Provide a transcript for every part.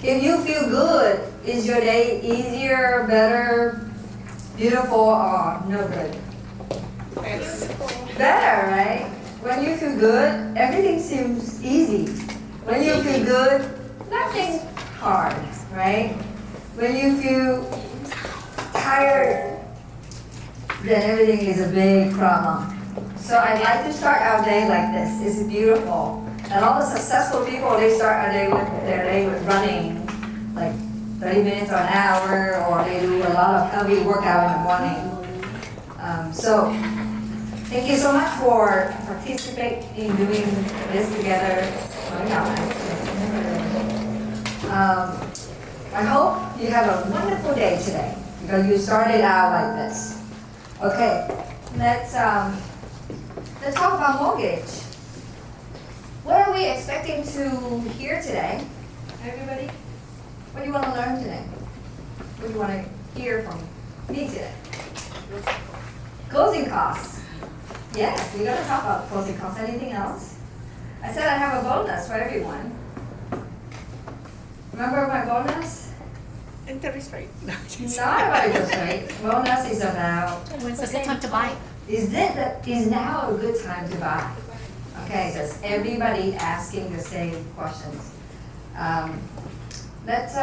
If you feel good, is your day easier, better, beautiful, or no good? Better, right? When you feel good, everything seems easy. When you feel good, nothing hard, right? When you feel tired, then everything is a big problem. So I like to start our day like this. It's beautiful. And all the successful people, they start their day with running, like 30 minutes or an hour, or they do a lot of heavy workout in the morning. So thank you so much for participating in doing this together. I hope you have a wonderful day today because you started out like this. Okay, let's talk about mortgage. What are we expecting to hear today? Everybody? What do you want to learn today? What do you want to hear from me today? Closing costs. Yes, we're going to talk about closing costs. Anything else? I said I have a bonus for everyone. Remember my bonus? Interest rate. Not about interest rate. Bonus is about When's a good time to buy? is now a good time to buy? Okay, so it's everybody asking the same questions. Let's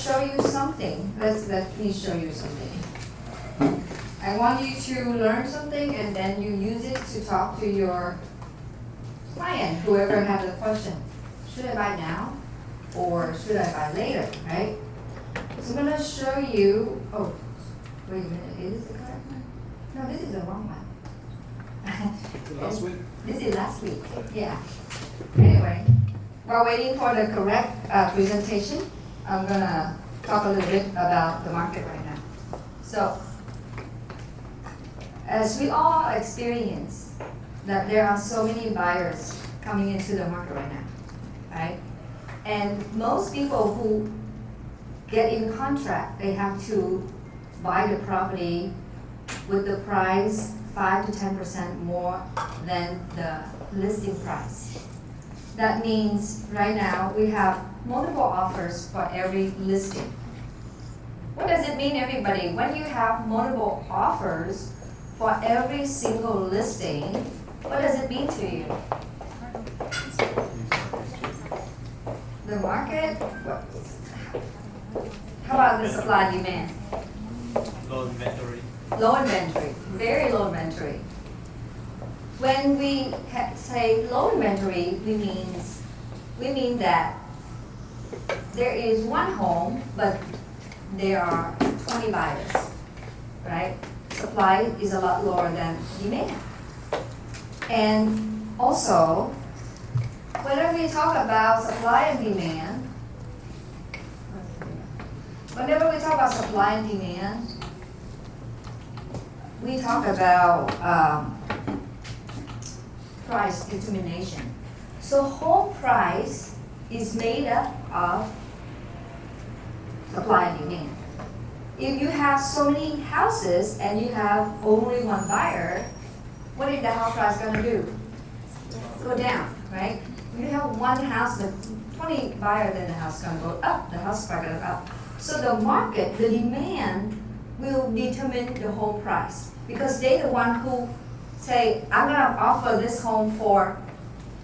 show you something. Let me show you something. I want you to learn something and then you use it to talk to your client, whoever has a question. Should I buy now or should I buy later, right? So I'm going to show you, oh, wait a minute, is this the correct one? No, this is the wrong one. Last week? This is last week, yeah. Anyway, while waiting for the correct presentation, I'm going to talk a little bit about the market right now. So, as we all experience that there are so many buyers coming into the market right now, right? And most people who get in contract, they have to buy the property with the price 5 to 10% more than the listing price. That means right now we have multiple offers for every listing. What does it mean, everybody? When you have multiple offers for every single listing, what does it mean to you? The market? How about the supply and demand? Low inventory. Low inventory, very low inventory. When we say low inventory, we mean that there is one home, but there are 20 buyers, right? Supply is a lot lower than demand. And also, whenever we talk about supply and demand, we talk about price determination. So home price is made up of supply and demand. If you have so many houses and you have only one buyer, what is the house price going to do? Go down, right? If you have one house but 20 buyers, then the house is going to go up. The house price going to go up. So the market, the demand, will determine the home price because they're the one who say, I'm going to offer this home for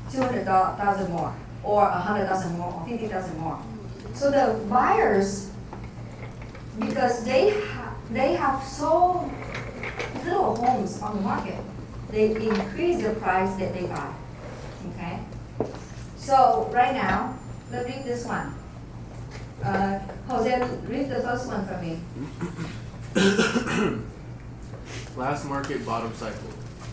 $200,000 more, or $100,000 more, or $50,000 more. So the buyers, because they have so little homes on the market, they increase the price that they buy. Okay. So right now, let's read this one. Jose, read the first one for me. Last market bottom cycle,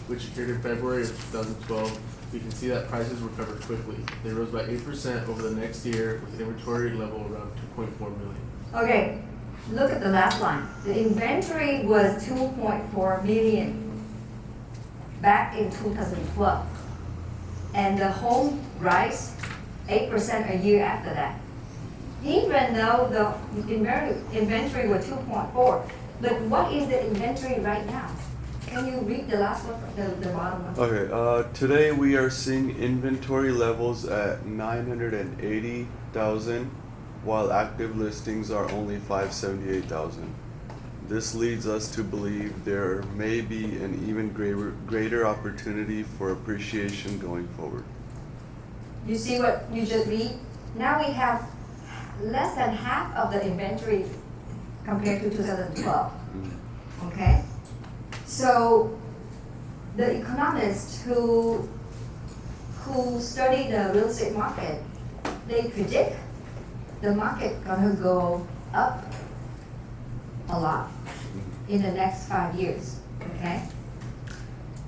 which occurred in February of 2012, we can see that prices recovered quickly. They rose by 8% over the next year with an inventory level around 2.4 million. Okay, look at the last line. The inventory was 2.4 million back in 2012. And the home rise 8% a year after that. Even though the inventory was 2.4, but what is the inventory right now? Can you read the last one, the bottom one? Okay, today we are seeing inventory levels at 980,000 while active listings are only 578,000. This leads us to believe there may be an even greater opportunity for appreciation going forward. You see what you just read? Now we have less than half of the inventory compared to 2012. Okay? So the economists who study the real estate market, they predict the market gonna go up a lot in the next 5 years. Okay?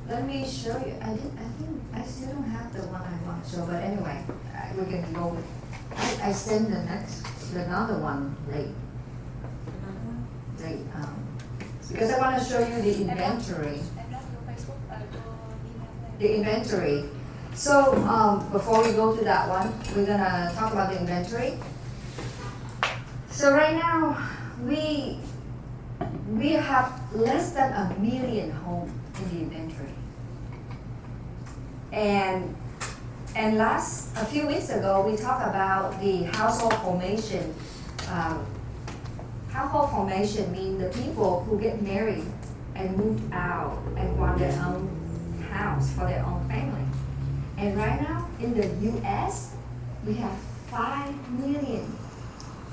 Let me show you. I think I still don't have the one I want to show, but anyway, we can go with. I sent another one late. Because I want to show you the inventory. The inventory. So before we go to that one, we're gonna talk about the inventory. So right now we have less than 1 million homes in the inventory. And a few weeks ago, we talked about the household formation. Household formation means the people who get married and moved out and want their own house for their own family. And right now, in the US, we have 5 million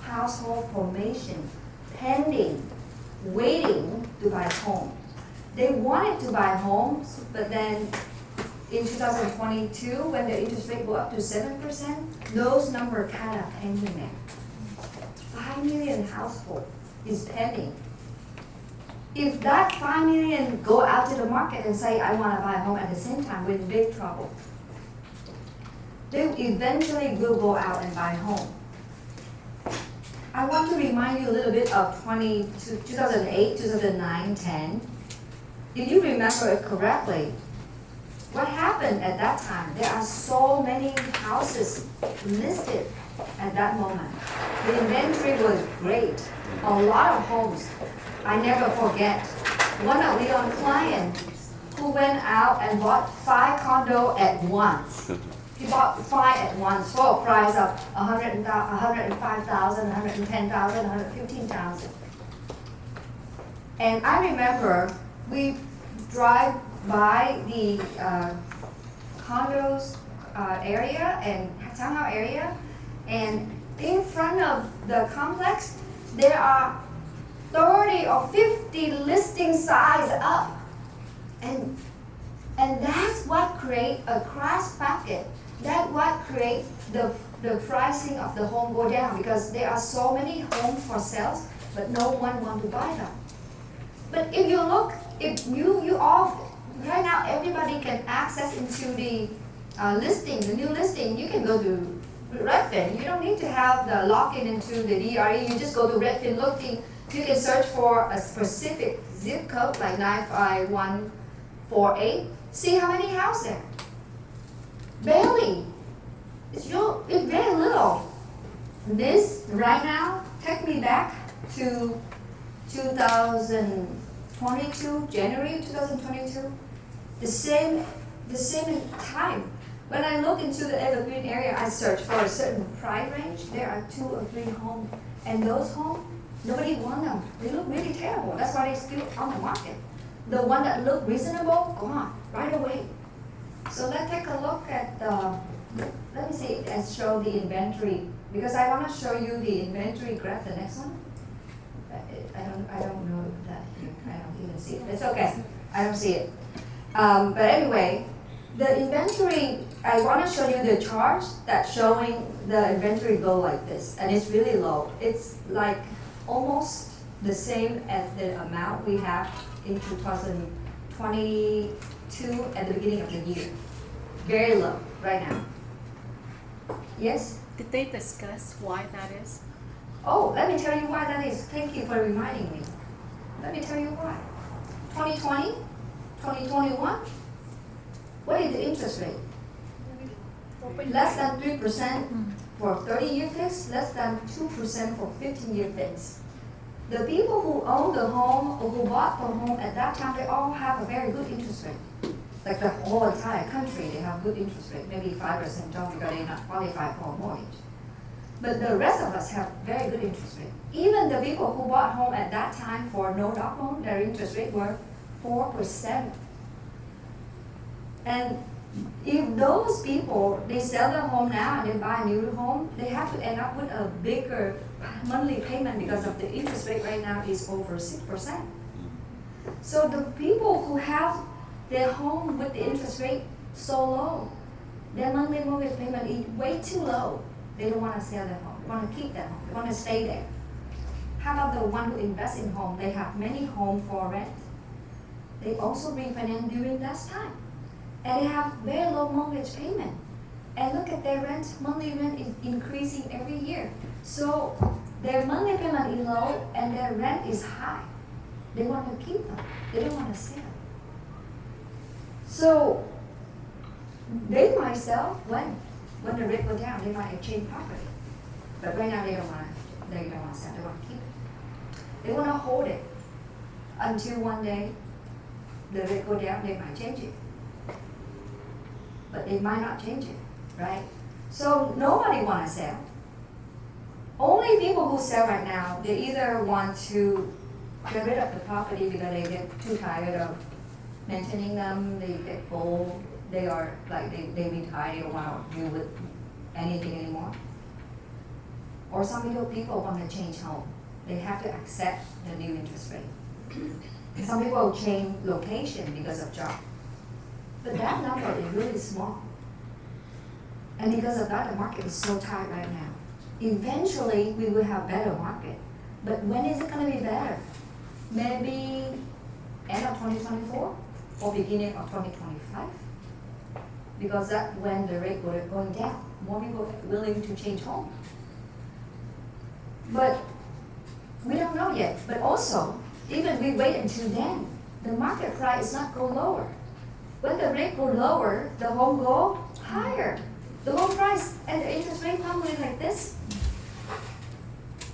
household formation pending, waiting to buy homes. They wanted to buy homes, but then in 2022, when the interest rate go up to 7%, those numbers kind of hanging there. 5 million households is pending. If that 5 million go out to the market and say, I want to buy a home at the same time, we're in big trouble. They eventually will go out and buy a home. I want to remind you a little bit of 2008, 2009, 10. If you remember it correctly, what happened at that time? There are so many houses listed at that moment. The inventory was great. A lot of homes. I never forget. One of Leon's clients who went out and bought 5 condos at once. He bought 5 at once for a price of $105,000, $110,000, $115,000. And I remember we drive by the condos area and townhouse area, and in front of the complex, there are 30 or 50 listing size up. And that's what create a crash market. That's what create the pricing of the home go down, because there are so many homes for sales, but no one want to buy them. But if you look, if you all, right now everybody can access into the listing, the new listing. You can go to Redfin. You don't need to have the login into the DRE. You just go to Redfin looking. You can search for a specific zip code like 95148. See how many houses there. Barely. It's very little. This right now, take me back to 2022, January 2022. The same time. When I look into the evergreen area, I search for a certain price range. There are 2 or 3 homes, and those homes, nobody wants them. They look really terrible. That's why they're still on the market. The one that look reasonable, gone right away. So let's take a look at let me see and show the inventory, because I want to show you the inventory graph. The next one. I don't know that here. I don't even see it. It's okay. I don't see it. But anyway, the inventory. I want to show you the chart that's showing the inventory go like this, and it's really low. It's like almost the same as the amount we have in 2022 at the beginning of the year. Very low right now. Yes? Did they discuss why that is? Oh, let me tell you why that is. Thank you for reminding me. Let me tell you why. 2020, 2021, what is the interest rate? Less than 3% for 30-year fix, less than 2% for 15-year fix. The people who own the home or who bought the home at that time, they all have a very good interest rate. Like the whole entire country, they have good interest rate, maybe 5% don't, because they're not qualified for a mortgage. But the rest of us have very good interest rate. Even the people who bought home at that time for no doc loan, their interest rate were 4%. And if those people, they sell their home now and they buy a new home, they have to end up with a bigger monthly payment because of the interest rate right now is over 6%. So the people who have their home with the interest rate so low, their monthly mortgage payment is way too low. They don't want to sell their home. They want to keep their home. They want to stay there. How about the one who invest in home? They have many homes for rent. They also refinance during that time. And they have very low mortgage payment. And look at their rent, monthly rent is increasing every year. So their monthly payment is low and their rent is high. They want to keep them. They don't want to sell. So they might sell when the rate goes down. They might exchange property. But right now they don't want to sell. They want to keep it. They want to hold it until one day the rate go down. They might change it. But they might not change it, right? So nobody want to sell. Only people who sell right now, they either want to get rid of the property because they get too tired of maintaining them, they get old, they are like they retire, they don't want to deal with anything anymore. Or some people want to change home. They have to accept the new interest rate. Some people change location because of job. But that number is really small. And because of that, the market is so tight right now. Eventually, we will have better market. But when is it going to be better? Maybe end of 2024 or beginning of 2025? Because that's when the rate will going down. More people are willing to change home. But we don't know yet. But also, even we wait until then, the market price is not go lower. When the rate go lower, the home go higher. The home price and the interest rate normally like this.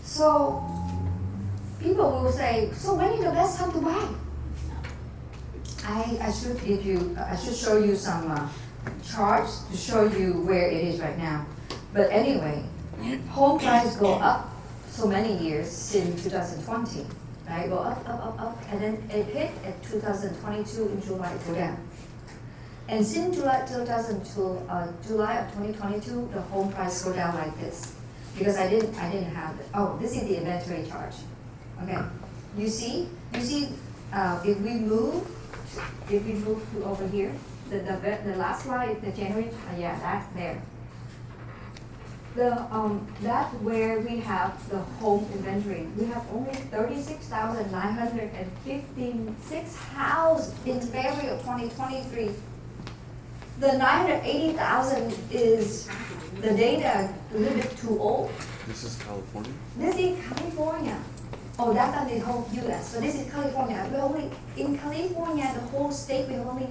So people will say, so when is the best time to buy? I should show you some charts to show you where it is right now. But anyway, home price go up so many years since 2020, right? Go up, and then it hit at 2022 in July, it go down. And since July of 2022, the home price go down like this. Because I didn't have it. Oh, this is the inventory charge. Okay, you see, if we move to over here, the last slide, the January, yeah, that's there. That's where we have the home inventory. We have only 36,956 houses in February of 2023. The 980,000 is the data a little bit too old. This is California? This is California. Oh, that's not the whole U.S. So this is California. We only in California, the whole state, we have only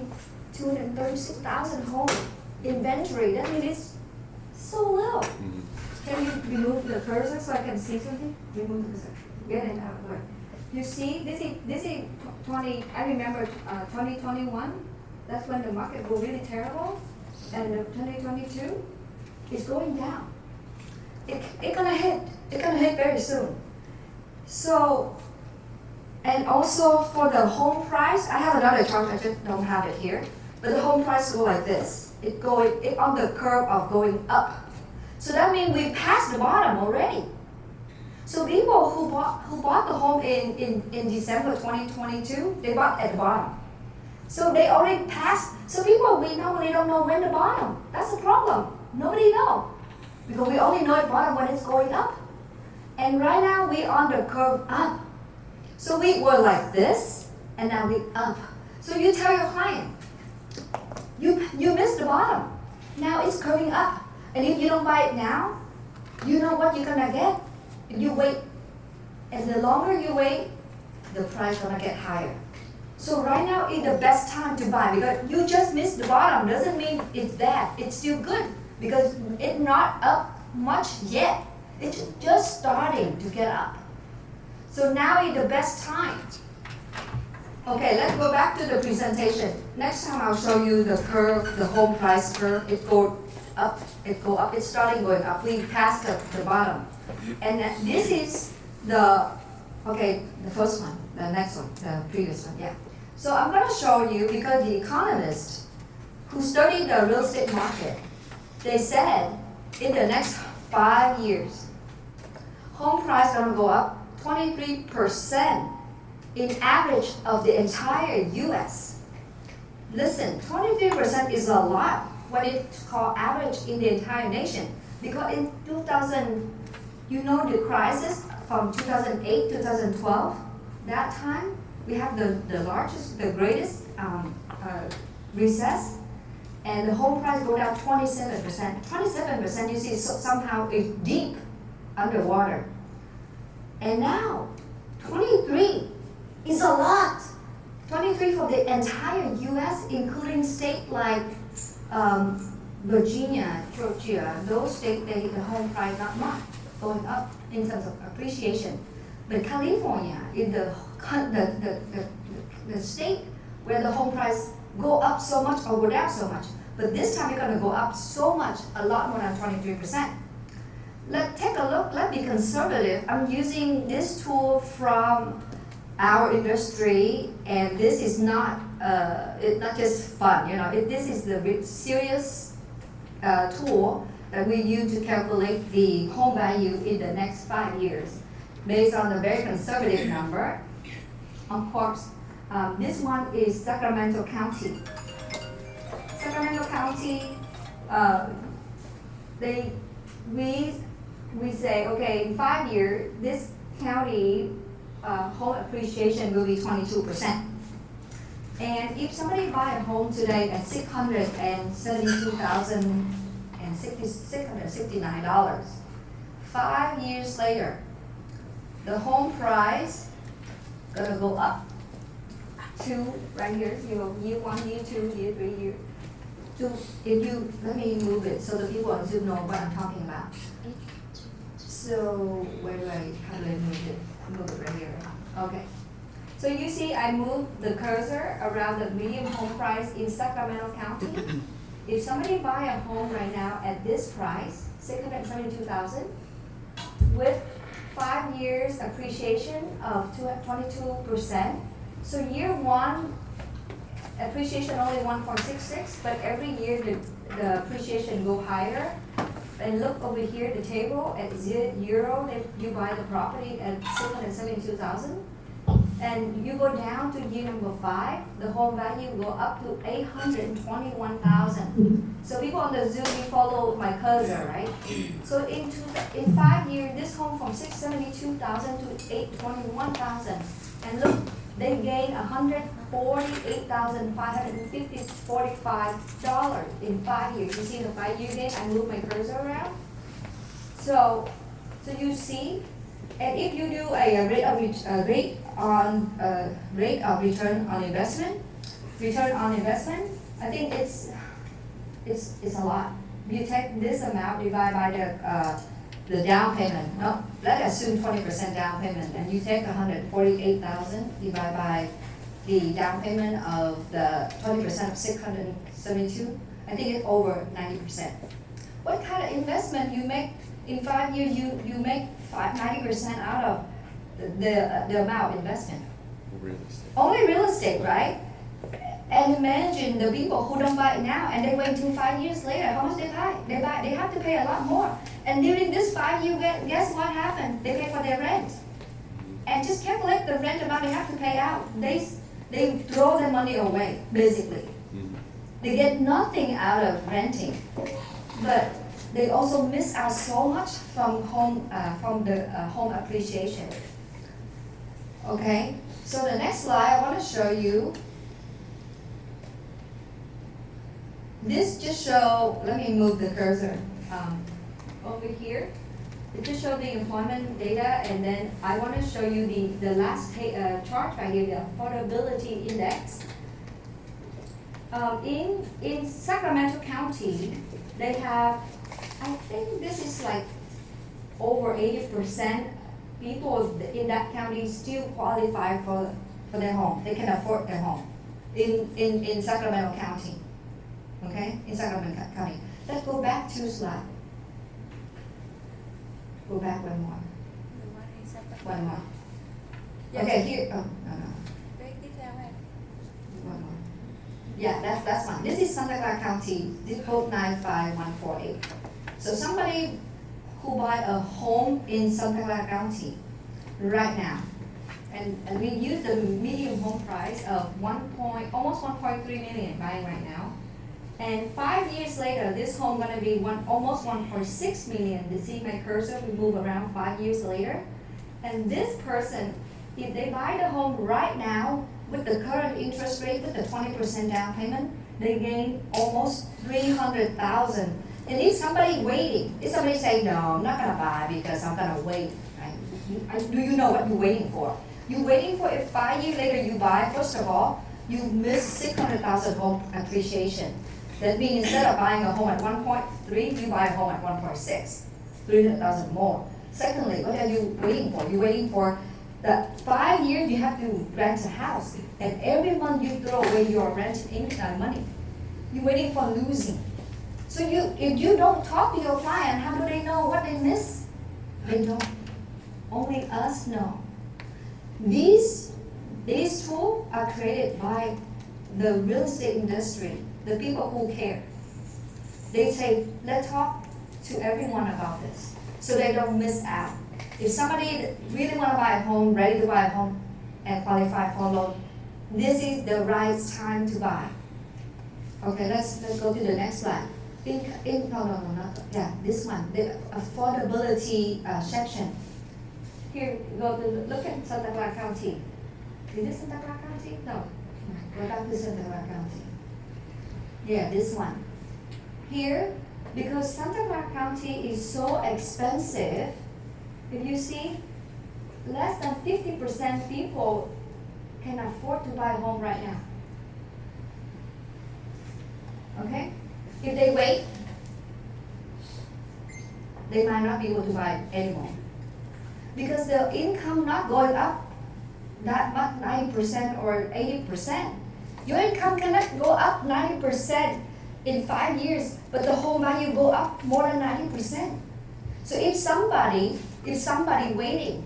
236,000 home inventory. That means it's so low. Mm-hmm. Can you remove the cursor so I can see something? Remove the cursor. Get it out of the way. You see, this is 20. I remember 2021. That's when the market was really terrible, and 2022 is going down. It's gonna hit very soon. So, and also for the home price, I have another chart. I just don't have it here. But the home price go like this. It on the curve of going up. So that means we passed the bottom already. So people who bought the home in December 2022, they bought at the bottom. So they already passed. So people, we normally don't know when the bottom. That's the problem. Nobody knows. Because we only know the bottom when it's going up. And right now we on the curve up. So we were like this, and now we up. So you tell your client, you missed the bottom. Now it's curving up. And if you don't buy it now, you know what you're gonna get. If you wait, and the longer you wait, the price gonna get higher. So right now is the best time to buy because you just missed the bottom. Doesn't mean it's bad. It's still good because it's not up much yet. It's just starting to get up. So now is the best time. Okay, let's go back to the presentation. Next time I'll show you the curve, the home price curve. It goes up, it go up, it's starting going up, we passed the bottom. And this is the first one, the next one, the previous one, yeah. So I'm gonna show you, because the economists who studied the real estate market, they said in the next 5 years, home price gonna go up 23% in average of the entire US. Listen, 23% is a lot when it's called average in the entire nation. Because in 2000, you know the crisis from 2008, 2012, that time, we have the largest, the greatest recess, and the home price go down 27%. 27% you see somehow is deep underwater. And now, 23 is a lot. 23 for the entire US, including states like Virginia, Georgia, those states, the home price not much, going up in terms of appreciation. But California is the state where the home price go up so much or go down so much. But this time it's gonna go up so much, a lot more than 23%. Let's take a look, let's be conservative. I'm using this tool from our industry, and this is not, it's not just fun, this is the serious tool that we use to calculate the home value in the next 5 years, based on a very conservative number. Of course, this one is Sacramento County. Sacramento County, we say, okay, in 5 years, this county home appreciation will be 22%. And if somebody buy a home today at $669, 5 years later, the home price gonna go up to right here, year 1, year 2, year 3, year 2. Let me move it so the people on Zoom know what I'm talking about. So how do I move it? Move it right here. Okay. So you see I moved the cursor around the median home price in Sacramento County. If somebody buy a home right now at this price, $672,000, with 5 years appreciation of 22%, so year 1 appreciation only 1.66, but every year the appreciation go higher. And look over here, the table at euro, you buy the property at $672,000. And you go down to year number 5, the home value go up to $821,000. So people on the Zoom, you follow my cursor, right? So in 5 years, this home from $672,000 to $821,000. And look, they gain $148,545 in 5 years. You see the 5-year gain? I move my cursor around. So you see, and if you do a rate of return on investment, I think it's a lot. You take this amount, divide by the down payment. No, let's assume 20% down payment, and you take $148,000, divide by the down payment of the 20% of 672. I think it's over 90%. What kind of investment you make in 5 years? You make 90% out of the amount of investment. Real estate. Only real estate, right? And imagine the people who don't buy it now and they wait until 5 years later, how much they buy? They have to pay a lot more. And during this 5 year, guess what happened? They pay for their rent. And just calculate the rent amount they have to pay out. They throw their money away, basically. Mm-hmm. They get nothing out of renting. But they also miss out so much from the home appreciation. Okay, so the next slide I want to show you. This just show, let me move the cursor over here. It just show the employment data, and then I want to show you the last chart right here, the affordability index. In Sacramento County, they have, I think this is like over 80% people in that county still qualify for their home. They can afford their home in Sacramento County. Okay, in Sacramento County. Let's go back to slide. Go back one more. One more. Okay, here, oh, no. One more. Yeah, that's one. This is Santa Clara County, zip code 95148. So somebody who buy a home in Santa Clara County right now, and we use the median home price of almost 1.3 million buying right now. And 5 years later, this home gonna be almost 1.6 million. You see my cursor, we move around 5 years later. And this person, if they buy the home right now with the current interest rate, with the 20% down payment, they gain almost 300,000. And if somebody waiting, if somebody say, no, I'm not gonna buy because I'm gonna wait, right? Do you know what you're waiting for? You're waiting for if 5 years later you buy, first of all, you miss 600,000 home appreciation. That means instead of buying a home at 1.3, you buy a home at 1.6, 300,000 more. Secondly, what are you waiting for? You're waiting for that 5 years you have to rent a house, and every month you throw away your rent income money. You're waiting for losing. So if you don't talk to your client, how do they know what they miss? They don't. Only us know. These tools are created by the real estate industry, the people who care. They say, let's talk to everyone about this so they don't miss out. If somebody really want to buy a home, ready to buy a home and qualify for loan, this is the right time to buy. Okay, let's go to the next slide. This one, the affordability section. Here, look at Santa Clara County. Is this Santa Clara County? No. Go back to Santa Clara County. Yeah, this one. Here, because Santa Clara County is so expensive, if you see, less than 50% people can afford to buy a home right now. Okay? If they wait, they might not be able to buy anymore. Because the income not going up that much, 90% or 80%. Your income cannot go up 90% in 5 years, but the home value go up more than 90%. So if somebody waiting,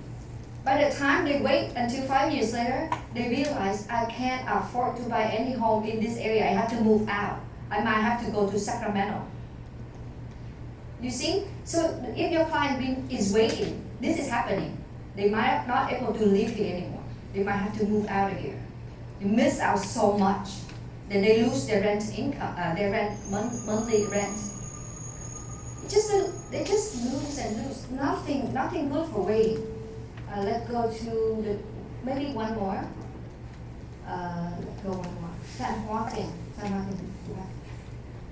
by the time they wait until 5 years later, they realize I can't afford to buy any home in this area, I have to move out. I might have to go to Sacramento. You see? So if your client is waiting, this is happening. They might not able to live here anymore. They might have to move out of here. They miss out so much. Then they lose their rent income, their monthly rent. They just lose and lose. Nothing good for waiting. Let's go to maybe one more. Let's go one more. San Joaquin.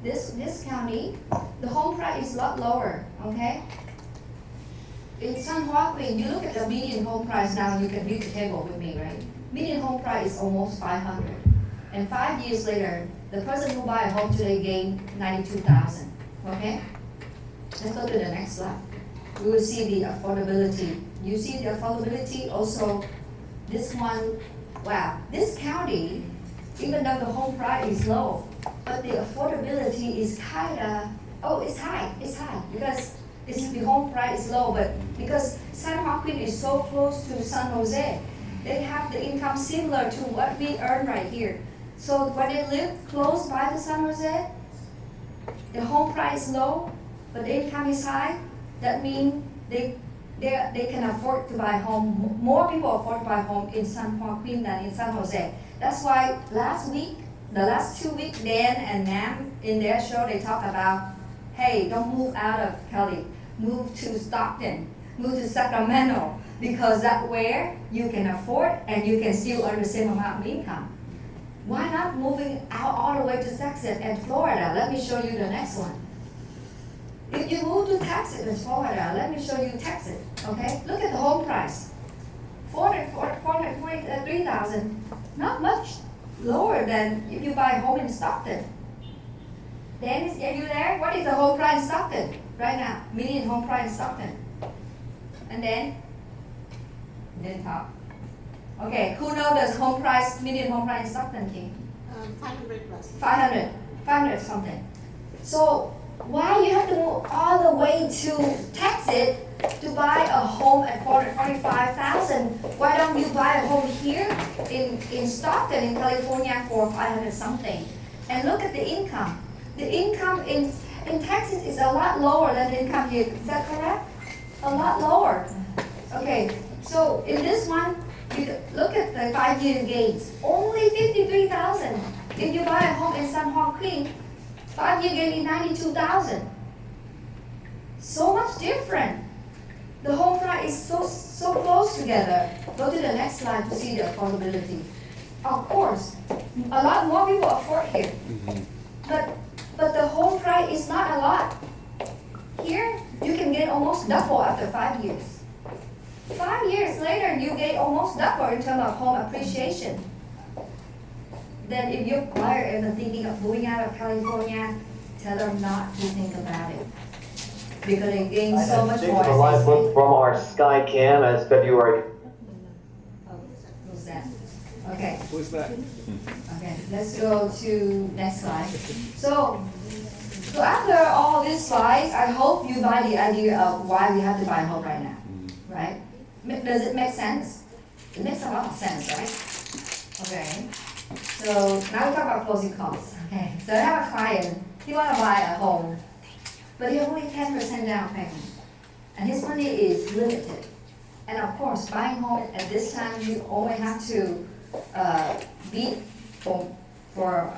This county, the home price is a lot lower. Okay. In San Joaquin, you look at the median home price now. You can read the table with me, right? Median home price is almost 500. And 5 years later, the person who buy a home today gained 92,000. Okay? Let's go to the next slide. We will see the affordability. You see the affordability also. This one, wow. This county, even though the home price is low, but the affordability is it's high. It's high because the home price is low, but because San Joaquin is so close to San Jose, they have the income similar to what we earn right here. So when they live close by the San Jose, the home price is low, but the income is high. That means they can afford to buy a home. More people afford to buy a home in San Joaquin than in San Jose. That's why the last 2 weeks, Dan and Nam in their show, they talk about, hey, don't move out of Cali, move to Stockton, move to Sacramento, because that's where you can afford and you can still earn the same amount of income. Why not moving out all the way to Texas and Florida? Let me show you the next one. If you move to Texas and Florida, let me show you Texas, okay? Look at the home price. 443,000, not much lower than if you buy a home in Stockton. Dennis, are you there? What is the home price in Stockton right now? Median home price in Stockton. And then, didn't talk. Okay, who knows the home price, median home price in Stockton, King? 500 plus. 500 something. So Why you have to move all the way to Texas to buy a home at 445,000? Why don't you buy a home here in Stockton in California for 500 something? And look at the income. The income in Texas is a lot lower than the income here. Is that correct? A lot lower. Okay, so in this one, you look at the 5-year gains. Only 53,000. If you buy a home in San Juan Creek, 5-year gain is 92,000. So much different. The home price is so close together. Go to the next slide to see the affordability. Of course, a lot more people afford here. But the home price is not a lot. Here, you can get almost double after 5 years. 5 years later, you get almost double in terms of home appreciation. Then if your buyer is thinking of moving out of California, tell them not to think about it. Because they gain so much more. A live look from our Skycam as February. Oh, who's that? Okay. Who's that? Okay, let's go to next slide. So after all these slides, I hope you buy the idea of why we have to buy a home right now, right? Does it make sense? It makes a lot of sense, right? Okay. So now we talk about closing costs. Okay. So I have a client. He want to buy a home, but he only 10% down payment, and his money is limited. And of course, buying home at this time, you only have to beat for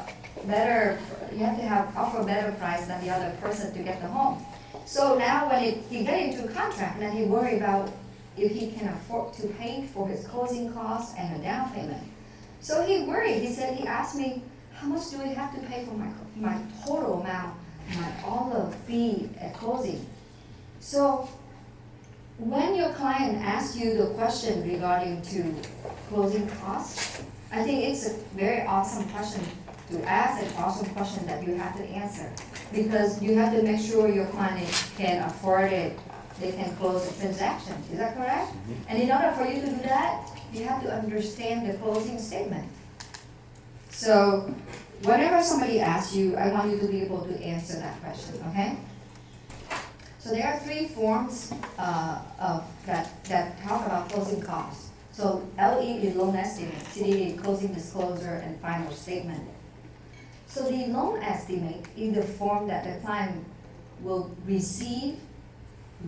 better. You have to offer a better price than the other person to get the home. So now when he get into a contract, then he worry about if he can afford to pay for his closing costs and a down payment. So he worried. He said, he asked me, how much do I have to pay for my total amount, all the fee at closing? So when your client asks you the question regarding to closing costs, I think it's a very awesome question to ask, an awesome question that you have to answer, because you have to make sure your client can afford it, they can close the transaction. Is that correct? And in order for you to do that, you have to understand the closing statement. So whenever somebody asks you, I want you to be able to answer that question, okay? So there are 3 forms that talk about closing costs. So LE is loan estimate, CD is closing disclosure, and final statement. So the loan estimate is the form that the client will receive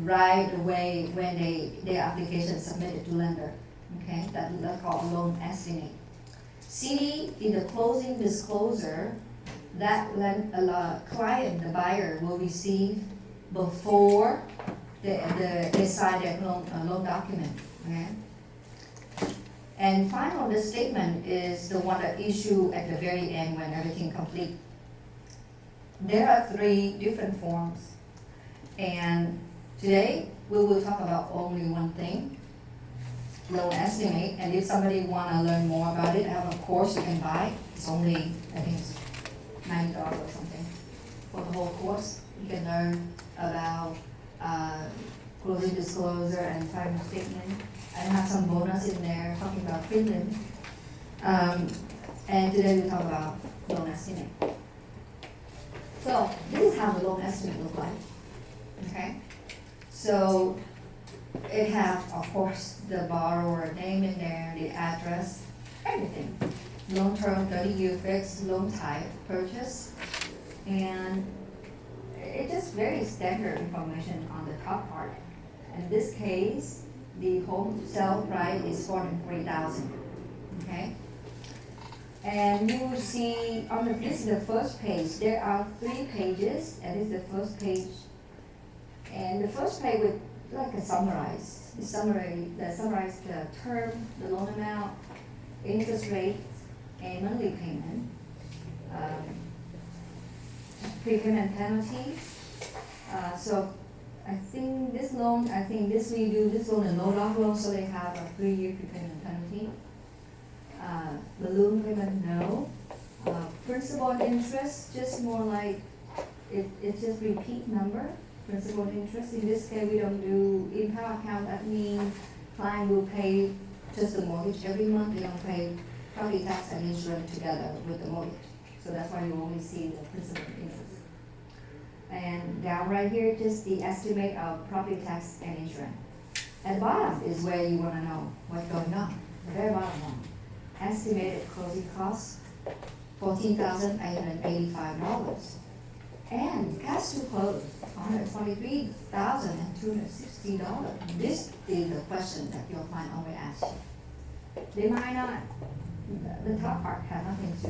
right away when their application is submitted to lender. Okay, that's called loan estimate. CD is the closing disclosure that client, the buyer, will receive before they sign their loan document. Okay? And final, the statement is the one that issue at the very end when everything complete. There are 3 different forms, and today we will talk about only one thing, loan estimate. And if somebody want to learn more about it, I have a course you can buy. It's only, I think it's $90 or something for the whole course. You can learn about closing disclosure and final statement. I have some bonus in there talking about Finland. And today we talk about loan estimate. So this is how the loan estimate looks like. Okay? So it has, of course, the borrower name in there, the address, everything. Loan term, 30-year fixed, loan type, purchase, and it's just very standard information on the top part. In this case, the home sale price is $403,000. Okay? And you will see on this is the first page. There are 3 pages, and this is the first page. And the first page with like a summarize the term, the loan amount, interest rate, and monthly payment, prepayment penalty. So I think this loan is no lock loan, so they have a 3-year prepayment penalty. Balloon payment, no. Principal and interest, just more like it's just repeat number. Principal and interest. In this case, we don't do in-power account. That means client will pay just the mortgage every month. They don't pay property tax and insurance together with the mortgage. So that's why you only see the principal and interest. And down right here, just the estimate of property tax and insurance. At the bottom is where you wanna know what's going on, the very bottom one. Estimated closing costs, $14,885. And cash to close, $123,260. This is the question that your client always asks you. They might not, the top part has nothing to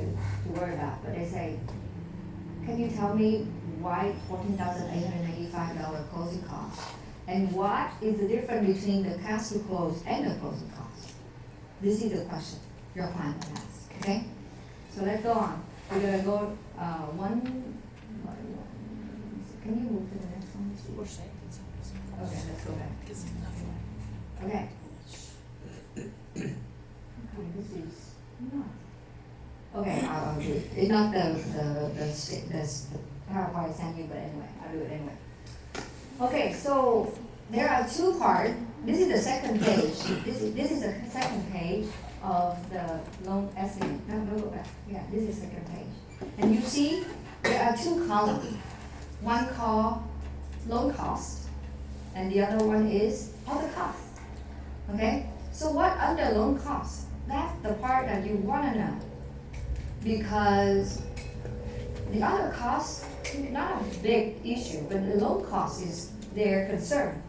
worry about, but they say, can you tell me why $14,885 closing costs? And what is the difference between the cash to close and the closing costs? This is the question your client will ask, okay? So let's go on. We're gonna go, one by one. Can you move to the next one, please? Okay, let's go back. Okay. Okay, this is not. Okay, I'll do it. It's not the PowerPoint I sent you, but anyway, I'll do it anyway. Okay, so there are two parts. This is the second page. This is the second page of the loan estimate. No, go back. Yeah, this is second page. And you see, there are two columns. One called loan cost, and the other one is other costs. Okay? So what under loan cost? That's the part that you wanna know. Because the other costs, not a big issue, but the loan cost is their concern.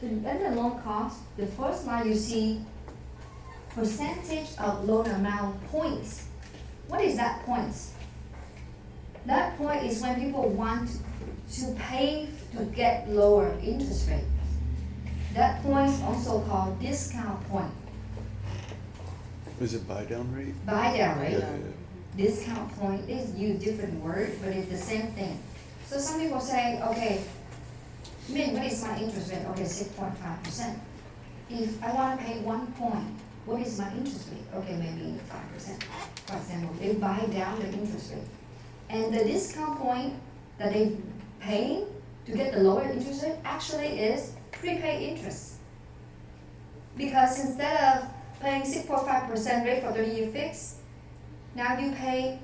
So under loan cost, the first line you see percentage of loan amount points. What is that points? That point is when people want to pay to get lower interest rate. That point is also called discount point. Is it buy down rate? Buy down rate. Yeah. Discount point is use different word, but it's the same thing. So some people say, okay, Min, what is my interest rate? Okay, 6.5%. If I want to pay 1 point, what is my interest rate? Okay, maybe 5%. For example, they buy down the interest rate. And the discount point that they pay to get the lower interest rate actually is prepaid interest. Because instead of paying 6.5% rate for 30-year fix, now you pay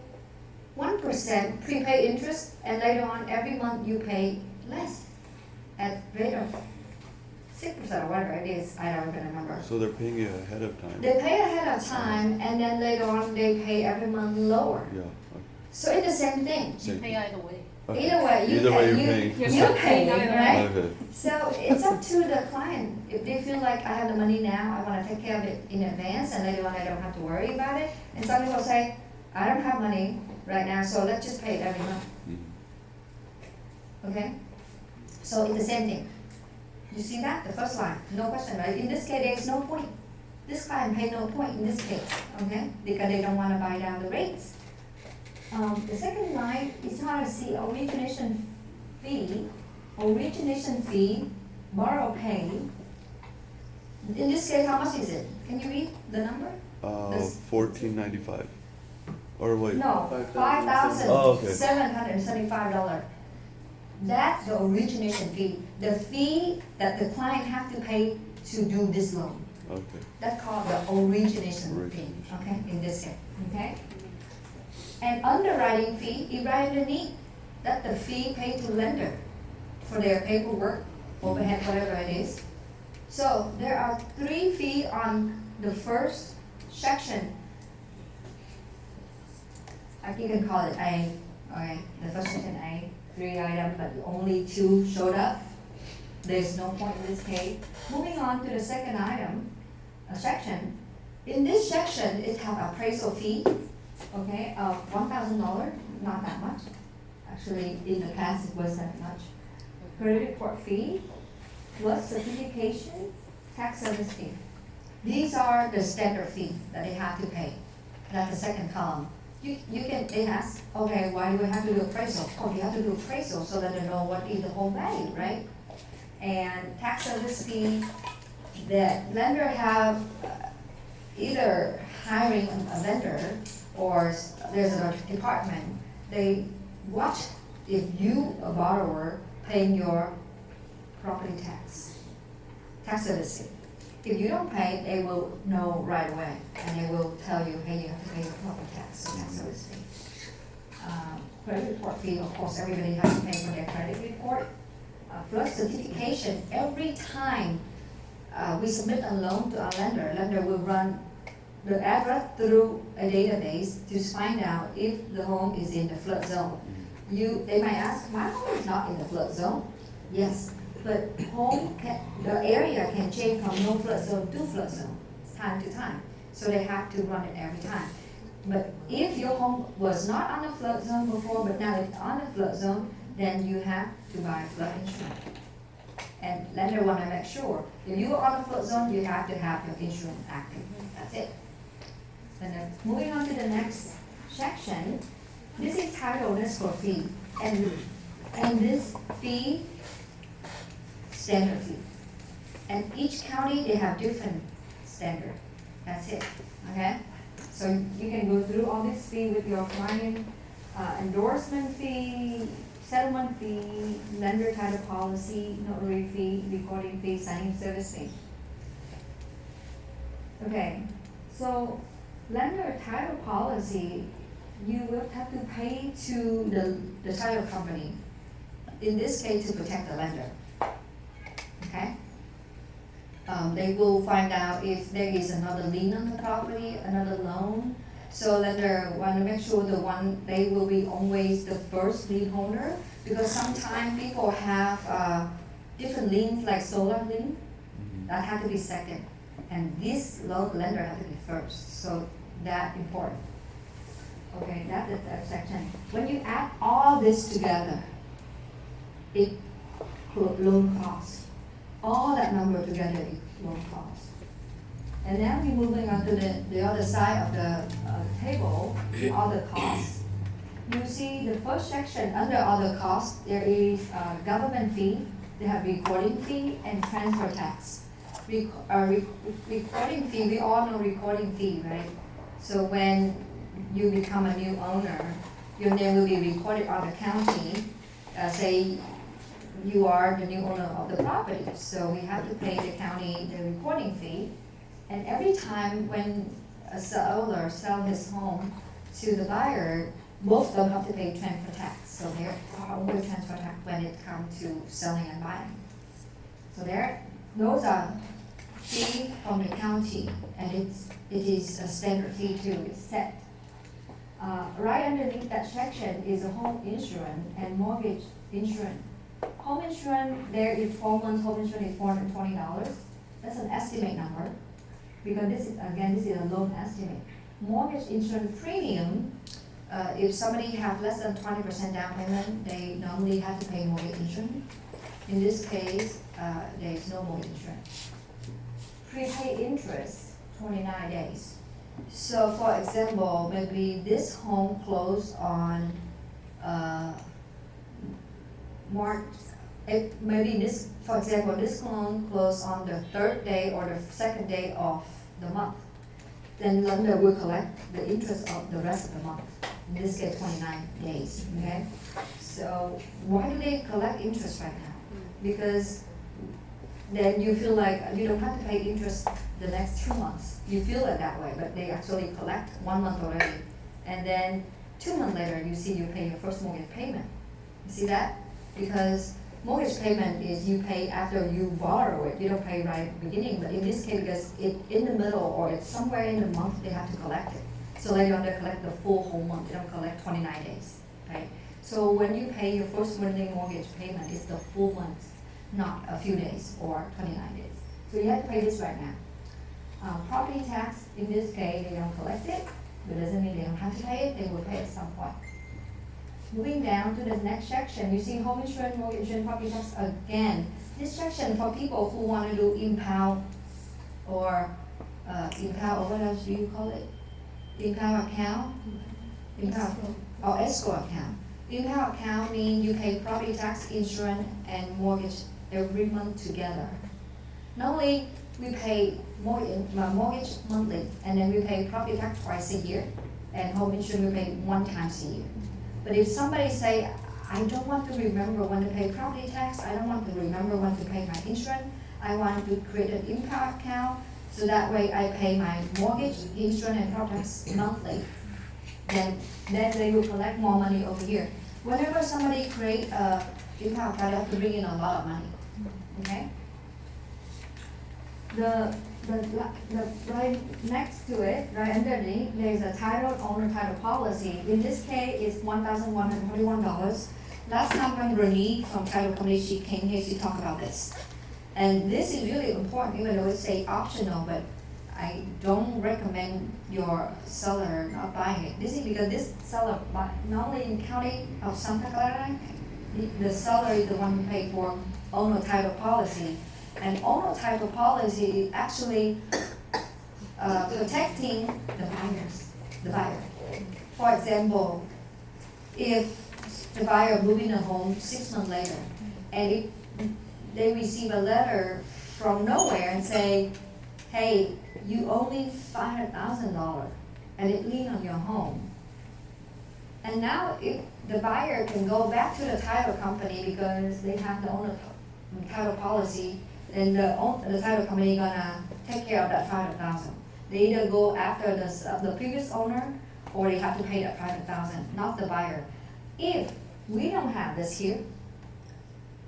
1% prepaid interest, and later on every month you pay less at rate of 6% or whatever it is. I don't even remember. So they're paying you ahead of time. They pay ahead of time, and then later on they pay every month lower. Yeah. So it's the same thing. You Same. pay either way. Okay. Either way, you Either way pay, you're you, paying. you're paying, right? Okay. So it's up to the client. If they feel like I have the money now, I want to take care of it in advance, and later on I don't have to worry about it. And some people say, I don't have money right now, so let's just pay it every month. Okay? So it's the same thing. You see that? The first line, no question, right? In this case, there's no point. This client paid no point in this case, okay? Because they don't want to buy down the rates. The second line is hard to see origination fee, borrow pay. In this case, how much is it? Can you read the number? $14.95. Or wait. No, Oh, okay. $5,775. That's the origination fee, the fee that the client have to pay to do this loan. Okay. That's called the origination fee, Origination. okay, in this case, okay? And underwriting fee, you write underneath, that the fee paid to lender for their paperwork, overhead, whatever it is. So there are 3 fees on the first section. I think you can call it A, okay, the first section A, 3 items, but only 2 showed up. There's no point in this case. Moving on to the second item, section. In this section, it have appraisal fee, okay, of $1,000, not that much. Actually, in the past, it was that much. Credit report fee, plus certification, tax service fee. These are the standard fee that they have to pay. That's the second column. They ask, okay, why do we have to do appraisal? Oh, you have to do appraisal so that they know what is the whole value, right? And tax service fee, the lender have either hiring a vendor or there's a department. They watch if you, a borrower, paying your property tax service fee. If you don't pay, they will know right away, and they will tell you, hey, you have to pay your property tax service fee. credit report fee, of course, everybody has to pay for their credit report. Flood certification, every time we submit a loan to a lender will run the address through a database to find out if the home is in the flood zone. They might ask, my home is not in the flood zone. Yes, but the area can change from no flood zone to flood zone, time to time. So they have to run it every time. But if your home was not on the flood zone before, but now it's on the flood zone, then you have to buy flood insurance. And lender want to make sure, if you are on the flood zone, you have to have your insurance active. That's it. And then moving on to the next section, this is title escrow fee. And this fee, standard fee. And each county, they have different standard. That's it, okay? So you can go through all this fee with your client, endorsement fee, settlement fee, lender title policy, notary fee, recording fee, signing service fee. Okay, so lender title policy, you will have to pay to the title company, in this case to protect the lender, okay? They will find out if there is another lien on the property, another loan. So lender want to make sure they will be always the first lien holder, because sometimes people have different liens, like solar lien, that have to be second. And this lender has to be first, so that's important. Okay, that is that section. When you add all this together, it loan cost. All that number together is loan cost. And then we're moving on to the other side of the table, the other costs. You see the first section, under other costs, there is government fee, they have recording fee and transfer tax. Recording fee, we all know recording fee, right? So when you become a new owner, your name will be recorded on the county. Say you are the new owner of the property, so we have to pay the county the recording fee. And every time when a seller sells his home to the buyer, both of them have to pay transfer tax. So there are always transfer tax when it comes to selling and buying. So those are fees from the county, and it is a standard fee too, it's set. Right underneath that section is a home insurance and mortgage insurance. Home insurance, there is 12 months home insurance is $420. That's an estimate number, because this is a loan estimate. Mortgage insurance premium, if somebody have less than 20% down payment, they normally have to pay mortgage insurance. In this case, there is no mortgage insurance. Prepaid interest, 29 days. So for example, maybe this home closed on March, for example, this loan closed on the 3rd day or the 2nd day of the month. Then lender will collect the interest of the rest of the month. In this case, 29 days, okay? So why do they collect interest right now? Because then you feel like you don't have to pay interest the next 2 months. You feel it that way, but they actually collect 1 month already. And then 2 months later, you see you pay your first mortgage payment. You see that? Because mortgage payment is you pay after you borrow it. You don't pay right at the beginning, but in this case, because it's in the middle or it's somewhere in the month, they have to collect it. So later on, they collect the full whole month. They don't collect 29 days, right? So when you pay your first monthly mortgage payment, it's the full month, not a few days or 29 days. So you have to pay this right now. Property tax, in this case, they don't collect it, but doesn't mean they don't have to pay it. They will pay at some point. Moving down to the next section, you see home insurance, mortgage insurance, property tax again. This section for people who want to do impound or what else do you call it? Impound account? Impound, or escrow account. Impound account means you pay property tax, insurance, and mortgage every month together. Normally, we pay mortgage monthly, and then we pay property tax twice a year, and home insurance we pay 1 time a year. But if somebody say, I don't want to remember when to pay property tax, I don't want to remember when to pay my insurance, I want to create an impound account, so that way I pay my mortgage, insurance, and property tax monthly. then they will collect more money over here. Whenever somebody create a income tax, they have to bring in a lot of money, okay? The right next to it, right underneath, there's a title, owner title policy. In this case, it's $1,141. Last time when Renee from title company, she came here, she talked about this. And this is really important, even though it's say optional, but I don't recommend your seller not buying it. This is because this seller, not only in county of Santa Clara, the seller is the one who paid for owner title policy. And owner title policy is actually protecting the buyer. For example, if the buyer moving a home 6 months later, and they receive a letter from nowhere and say, hey, you owe me $500,000, and it lien on your home. And now if the buyer can go back to the title company because they have the owner title policy, then the title company gonna take care of that $500,000. They either go after the previous owner, or they have to pay that $500,000, not the buyer. If we don't have this here,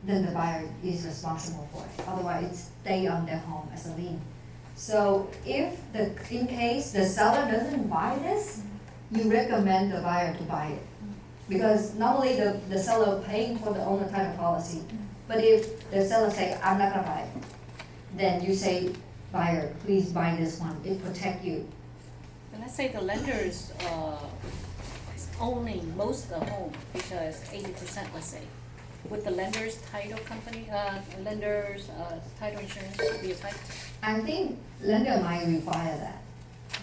then the buyer is responsible for it. Otherwise, it stay on their home as a lien. So if in case the seller doesn't buy this, you recommend the buyer to buy it. Because not only the seller paying for the owner title policy, but if the seller say, I'm not gonna buy it, then you say, buyer, please buy this one, it protect you. And let's say the lenders, is owning most of the home, because 80%, let's say. Would the lender's title company, title insurance be affected? I think lender might require that,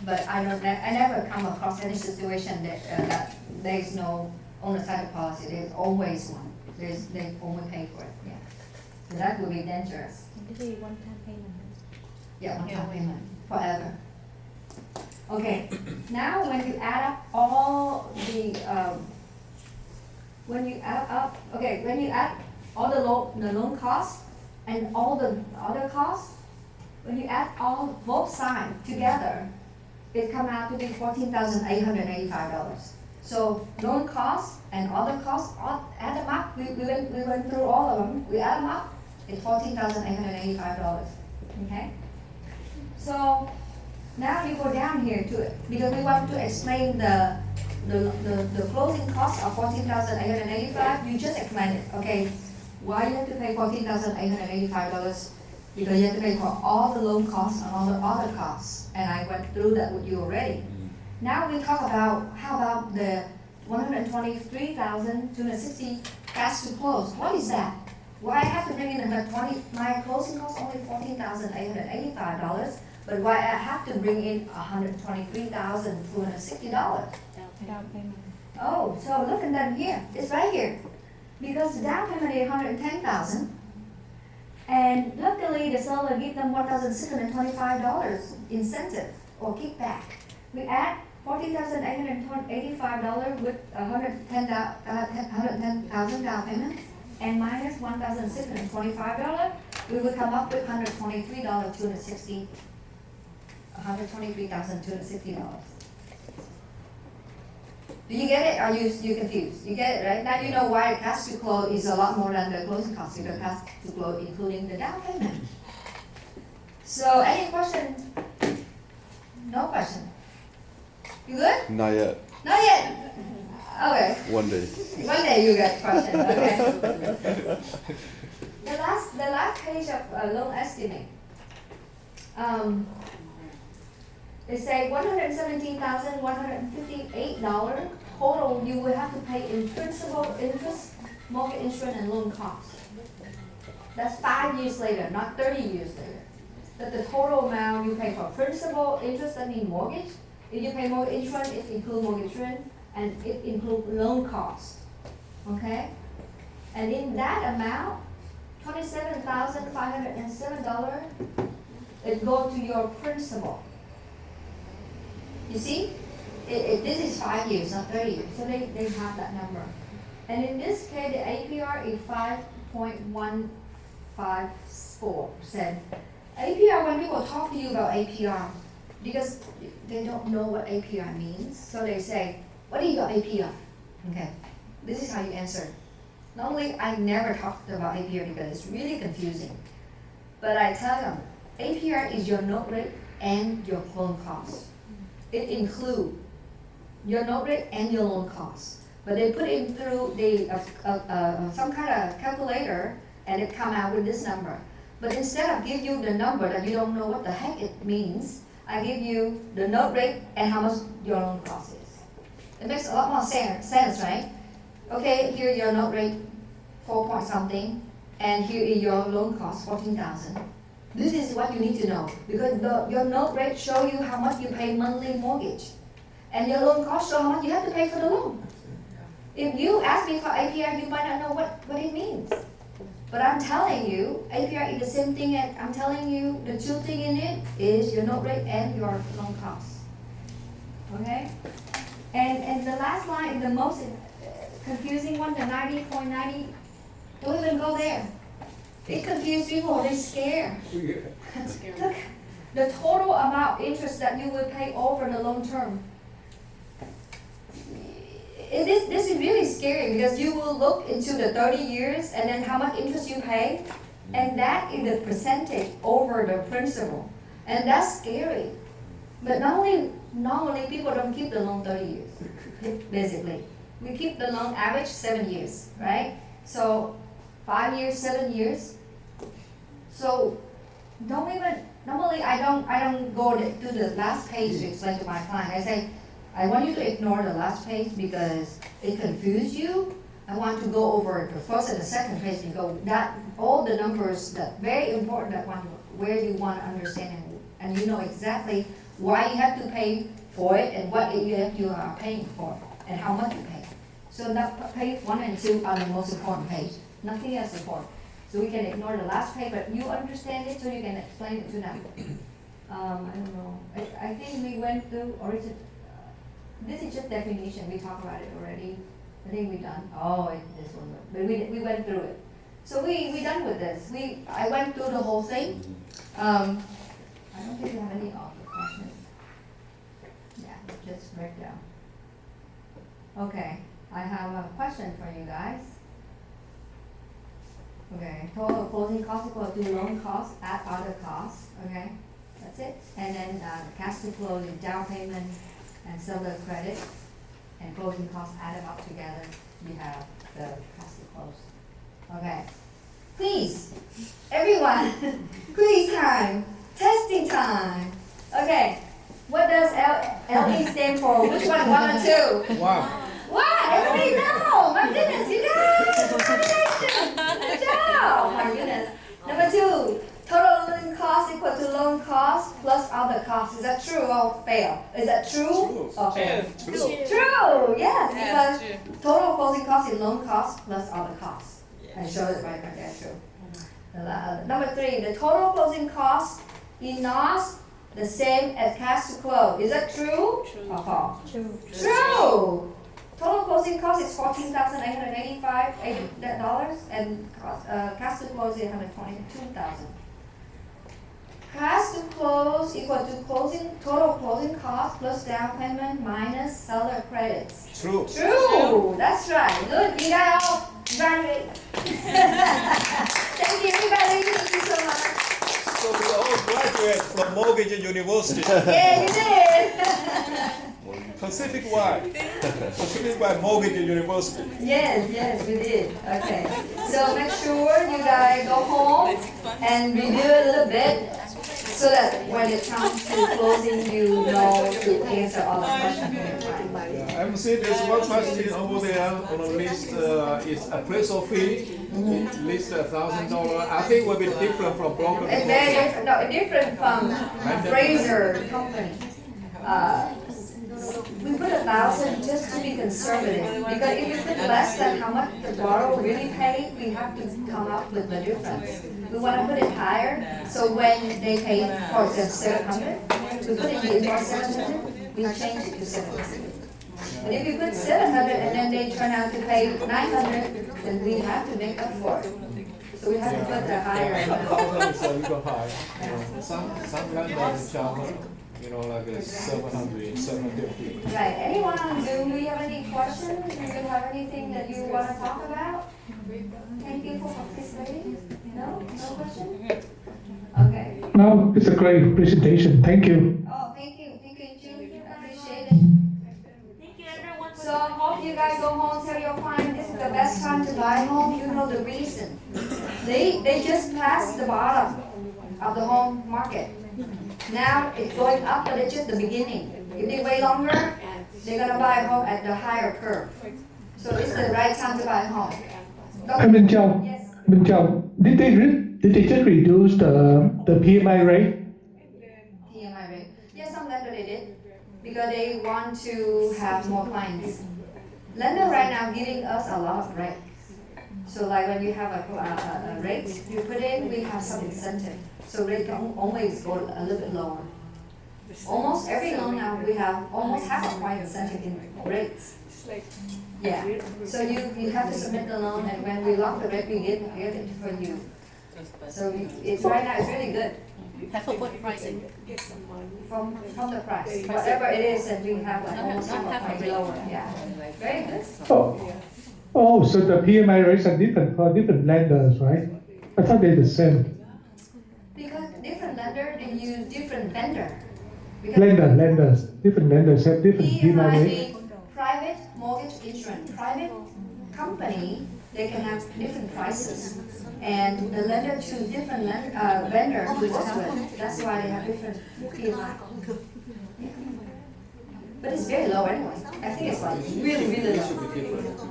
but I never come across any situation that there is no owner title policy, there's always one. They only pay for it, yeah. So that would be dangerous. This is one-time payment. Yeah, one-time Yeah. payment, forever. Okay, now when you add up all the, when you add all the loan costs and all the other costs, when you add both sides together, it come out to be $14,885. So loan costs and other costs, add them up, we went through all of them, we add them up, it's $14,885, okay? So now you go down here to it, because we want to explain the closing cost of $14,885, you just explain it, okay? Why you have to pay $14,885? Because you have to pay for all the loan costs and all the other costs, and I went through that with you already. Now we talk about, how about the $123,260 cash to close? What is that? Why I have to bring in my closing cost only $14,885, but why I have to bring in $123,260? Down payment. Oh, so look at that here, it's right here. Because the down payment is $110,000, and luckily the seller give them $1,625 incentive or kickback. We add $14,885 with $110,000 down payment, and minus $1,625, we will come up with $123,260. Do you get it? Are you confused? You get it, right? Now you know why cash to close is a lot more than the closing cost, because cash to close including the down payment. So any question? No question. You good? Not yet. Not yet. Okay. One day. One day you get question. Okay. The last page of loan estimate. They say $117,158 total you will have to pay in principal, interest, mortgage insurance, and loan costs. That's 5 years later, not 30 years later. That the total amount you pay for principal, interest, that means mortgage. If you pay mortgage insurance, it includes mortgage insurance, and it includes loan costs. Okay? And in that amount, $27,507, it goes to your principal. You see, this is 5 years, not 30 years, so they have that number. And in this case, the APR is 5.154%. APR, when people talk to you about APR, because they don't know what APR means, so they say, what is your APR? Okay, this is how you answer. Normally, I never talked about APR because it's really confusing. But I tell them, APR is your note rate and your loan cost. It includes your note rate and your loan cost. But they put it through some kind of calculator and it come out with this number. But instead of give you the number that you don't know what the heck it means, I give you the note rate and how much your loan cost is. It makes a lot more sense, right? Okay, here your note rate, 4 point something, and here is your loan cost, 14,000. This is what you need to know because your note rate show you how much you pay monthly mortgage, and your loan cost show how much you have to pay for the loan. If you ask me for APR, you might not know what it means. But I'm telling you, APR is the same thing, and I'm telling you the two things in it is your note rate and your loan cost. Okay? And the last line is the most confusing one, the 90.90. Don't even go there. It confuses people, they're scared. Look, the total amount of interest that you will pay over the long term. This is really scary because you will look into the 30 years and then how much interest you pay, and that is the percentage over the principal. And that's scary. But normally people don't keep the loan 30 years, basically. We keep the loan average 7 years, right? So 5 years, 7 years. So normally I don't go to the last page to explain to my client. I say, I want you to ignore the last page because it confuses you. I want to go over the first and the second page and go that all the numbers that very important that one where you want to understand and you know exactly why you have to pay for it and what you are paying for and how much you pay. So that page 1 and 2 are the most important page. Nothing else important. So we can ignore the last page, but you understand it so you can explain it to them. I don't know. I think we went through origin. This is just definition. We talked about it already. I think we done. Oh, this one. But we went through it. So we done with this. I went through the whole thing. I don't think you have any other questions. Yeah, just break down. Okay, I have a question for you guys. Okay, total closing cost equal to loan cost at other costs. Okay, that's it. And then cash to close is down payment and seller credit and closing costs added up together. You have the cash to close. Okay, please, everyone, quiz time, testing time. Okay, what does LE stand for? Which one or 2? Wow. What? Everybody know! My goodness, you guys! Congratulations! Good job! My goodness. Number 2, total loan cost equal to loan cost plus other costs. Is that true or fail? Is that true or fail? True! Yes, because total closing cost is loan cost plus other costs. I showed it right there, true. Number 3, the total closing cost is not the same as cash to close. Is that true or false? True! Total closing cost is $14,885 and cash to close is $122,000. Cash to close equal to total closing cost plus down payment minus seller credits. True. True. That's right. Good. You guys all graduate. Thank you, everybody. Thank you so much. So we all graduate from Mortgage University. Yeah, you did. PacificWide. PacificWide Mortgage University. Yes, we did. Okay. So make sure you guys go home and review it a little bit so that when it comes to closing, you know to answer all the questions. I'm seeing there's one question over there on the list. Is appraisal fee. It lists $1,000. I think will be different from broker. It's very different. No, different from appraiser company. We put 1,000 just to be conservative because if we put less than how much the borrower really paid, we have to come up with the difference. We want to put it higher, so when they pay for example 700, we put it in for 700, we change it to 700. But if you put 700 and then they turn out to pay 900, then we have to make up for it. So we have to put the higher amount. So we go high. Some lenders charge you know, like 700, 750. Right, anyone on Zoom, do you have any questions? Do you have anything that you want to talk about? Thank you for participating. No? No question? Okay. No, it's a great presentation. Thank you. Oh, thank you, June, appreciate it. Thank you everyone. So I hope you guys go home, tell your client this is the best time to buy home, you know the reason. They just passed the bottom of the home market. Now it's going up, but it's just the beginning. If they wait longer, they're gonna buy a home at the higher curve. So it's the right time to buy a home. Minh Châu, Yes, Minh Châu, did they just reduce the PMI rate? PMI rate. Yeah, some lender they did, because they want to have more clients. Lender right now giving us a lot of rate. So like when you have a rate you put in, we have some incentive. So rate can always go a little bit lower. Almost every loan now, we have almost half a point incentive in rates. Yeah, so you have to submit the loan, and when we lock the rate, we get it for you. So it's right now, it's really good Have a good pricing. from the price. Whatever it is, that we have like almost half a point lower, yeah. Very good. Oh, so the PMI rates are different for different lenders, right? I thought they're the same. Because different lender, they use different vendor. Lenders, different lenders have different PMI PMI rates. means private mortgage insurance. Private company, they can have different prices. And the lender choose different vendor to work with. That's why they have different PMI. But it's very low anyway. I think it's like really, really low.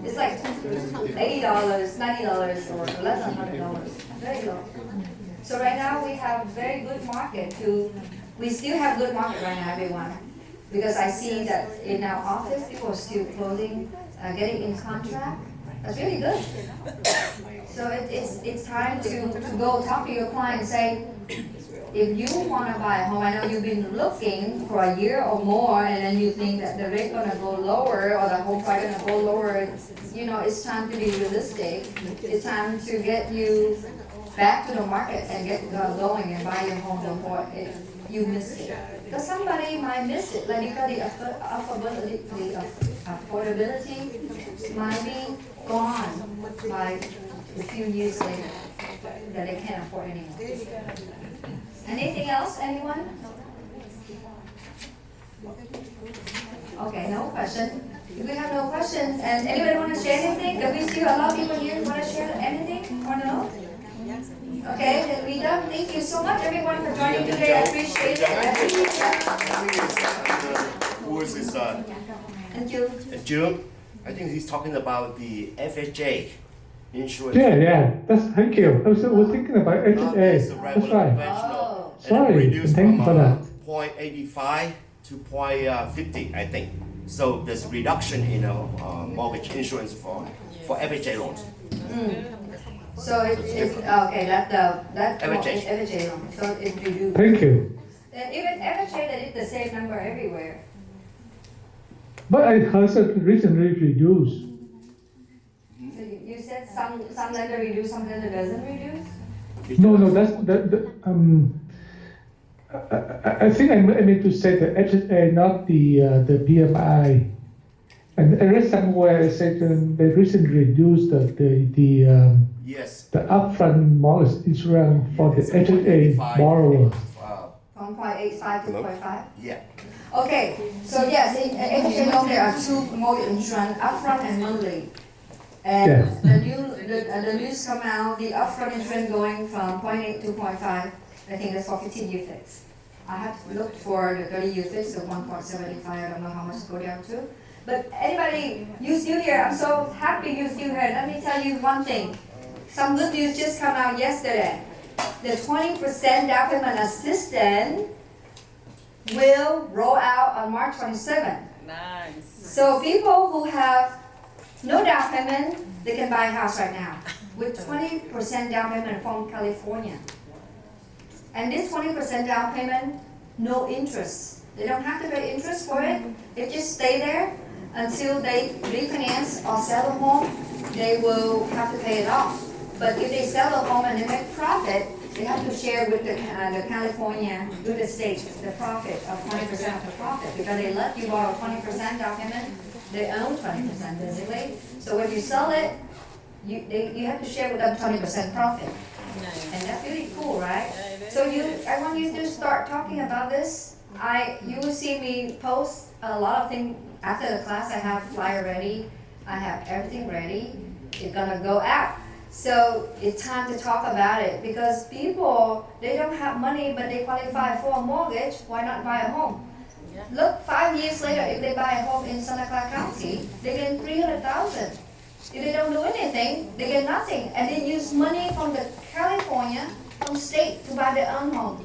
It's like $80, $90, or less than $100. Very low. So right now we have very good market we still have good market right now, everyone. Because I see that in our office, people are still closing, getting in contract. That's really good. So it's time to go talk to your client and say, if you want to buy a home, I know you've been looking for a year or more, and then you think that the rate gonna go lower or the home price gonna go lower. You know, it's time to be realistic. It's time to get you back to the market and get going and buy your home before you miss it. Because somebody might miss it, like because the affordability might be gone by a few years later, that they can't afford anymore. Anything else, anyone? Okay, no question. If we have no questions, and anybody want to share anything? Do we still allow people here want to share anything or no? Okay, then we done. Thank you so much, everyone, for joining today. I appreciate it. Who is this? Thank you. June. I think he's talking about the FHA insurance. Yeah, thank you. I was thinking about Not this HA. That's regular right. conventional. Oh. And it Sorry, reduced thank you from for that. 0.85 to 0.50, I think. So there's a reduction in mortgage insurance for FHA loans. So it's okay. That FHA. is FHA loan. So it reduced. Thank you. And even FHA, they did the same number everywhere. But I heard that recently reduced. So you said some lender reduce, some lender doesn't reduce. No, I think I meant to say the HSA, not the PMI. And I read somewhere it said they recently reduced Yes. the upfront mortgage insurance for the HSA borrowers. From 0.85 to 0.5. Yeah. Okay, so yes, in FHA loan there are two mortgage insurance, upfront and monthly. And Yes. the news come out, the upfront insurance going from 0.8 to 0.5. I think that's for 15-year fix. I have looked for the 30-year fix, the 1.75. I don't know how much to go down to. But anybody, you still here? I'm so happy you still here. Let me tell you one thing. Some good news just come out yesterday. The 20% down payment assistance will roll out on March 27th. Nice. So people who have no down payment, they can buy a house right now with 20% down payment from California. And this 20% down payment, no interest. They don't have to pay interest for it. It just stay there until they refinance or sell the home. They will have to pay it off. But if they sell the home and they make profit, they have to share with the California, with the state, the profit of 20% of the profit, because they let you borrow 20% down payment, they own 20% basically. So when you sell it, you have to share with them 20% profit. And that's really cool, right? So I want you to start talking about this. You will see me post a lot of things after the class. I have flyer ready. I have everything ready. It's gonna go out. So it's time to talk about it because people, they don't have money but they qualify for a mortgage. Why not buy a home? Look, 5 years later, if they buy a home in Santa Clara County, they get 300,000. If they don't do anything, they get nothing. And they use money from the California, from state, to buy their own home.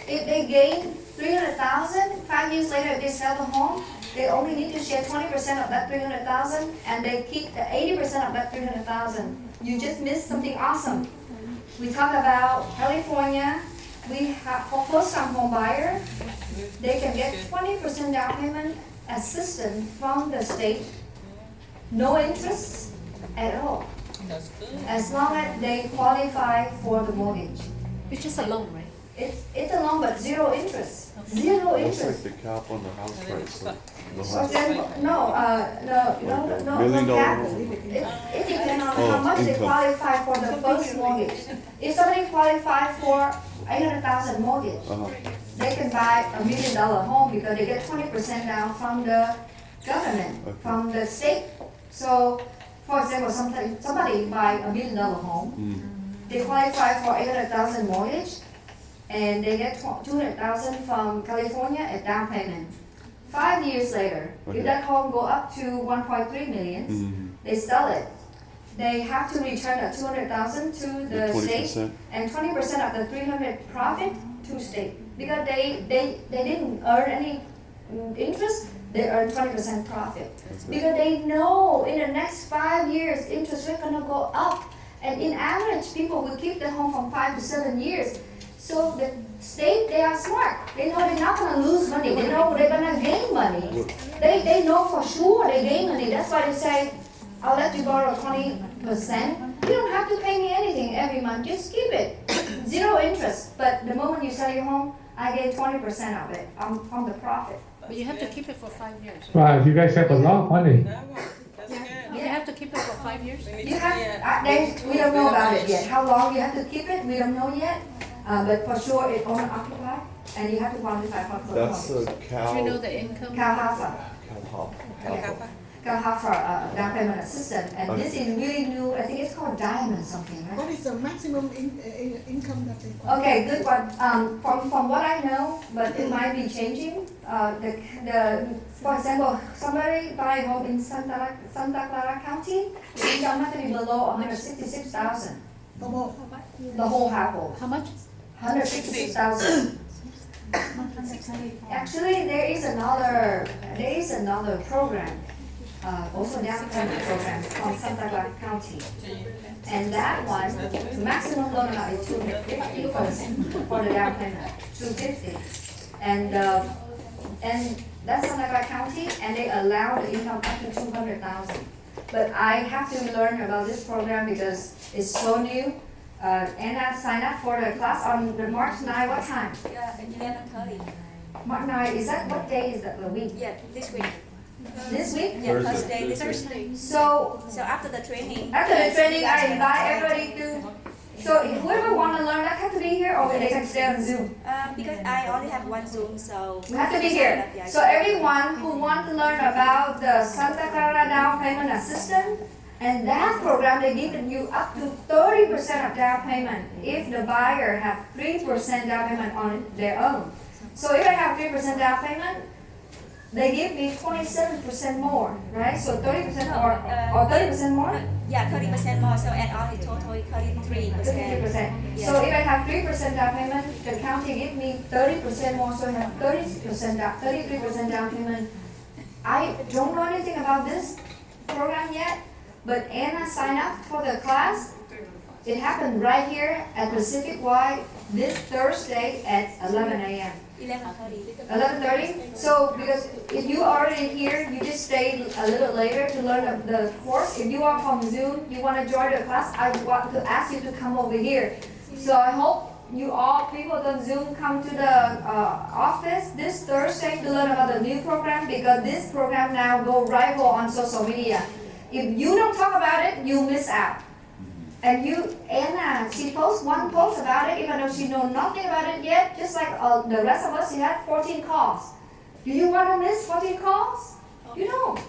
If they gain 300,000, 5 years later, if they sell the home, they only need to share 20% of that 300,000, and they keep the 80% of that 300,000. You just missed something awesome. We talk about California. We have for first-time home buyer, they can get 20% down payment assistance from the state, no interest at all. That's good. As long as they qualify for the mortgage. It's just a loan, right? It's a loan, but zero interest. Zero That's like interest. the cap on the house price, like the For house. example, no $1 million cap. home. It depends on Oh, how much they income. qualify for the first mortgage. If somebody qualifies for 800,000 mortgage, they can buy $1 million home because they get 20% down from the government, from the state. So, for example, somebody buy $1 million home, they qualify for 800,000 mortgage, and they get 200,000 from California at down payment. 5 years later, if that home go up to 1.3 million, they sell it. They have to return that 200,000 to the state 20%. and 20% of the 300 profit to state because they didn't earn any interest. They earn 20% profit because they know in the next 5 years interest rate gonna go up, and in average people will keep the home from 5 to 7 years. So the state, they are smart. They know they're not gonna lose money. They know they're gonna gain money. They know for sure they gain money. That's why they say, I'll let you borrow 20%. You don't have to pay me anything every month. Just keep it. Zero interest. But the moment you sell your home, I get 20% of it from the profit. But you have to keep it for 5 years. Wow, you guys have a lot of money. You have to keep it for 5 years? You have, we don't know about it yet. How long you have to keep it, we don't know yet. But for sure, it's owner occupied, and you have to qualify for the That's mortgage. a cow. Do you know the income? Calhafa down payment assistance, and this is really new. I think it's called Diamond something, right? What is the maximum income that they? Okay, good one. From what I know, but it might be changing. For example, somebody buy a home in Santa Clara County, the income has to be below 166,000. The whole. The whole household. How much? 166,000. Actually, there is another program, also down payment program from Santa Clara County. And that one, the maximum loan amount is $250 for the down payment, $250. And that's Santa Clara County, and they allow the income up to 200,000. But I have to learn about this program because it's so new. Anna signed up for the class on the March 9, what time? 11:30. March 9, is that, what day is that, the week? Yeah, this week. This week? Yeah, Thursday. Thursday. So, So after the training. after the training, I invite everybody to, so if whoever want to learn that have to be here or they can stay on Zoom? Because I only have one Zoom, so. We have to be here. So everyone who want to learn about the Santa Clara down payment assistance, and that program, they give you up to 30% of down payment if the buyer have 3% down payment on their own. So if I have 3% down payment, they give me 27% more, right? So 30% or 30% more? Yeah, 30% more, so add on the total 33%. 33%. So if I have 3% down payment, the county give me 30% more, so I have 33% down payment. I don't know anything about this program yet, but Anna signed up for the class. It happened right here at PacificWide this Thursday at 11 a.m. 11:30. 11:30? So, because if you are already here, you just stay a little later to learn the course. If you are from Zoom, you want to join the class, I want to ask you to come over here. So I hope you all people on Zoom come to the office this Thursday to learn about the new program because this program now go rival on social media. If you don't talk about it, you miss out. And Anna, she posts one post about it, even though she knows nothing about it yet, just like the rest of us, she had 14 calls. Do you want to miss 14 calls? You don't.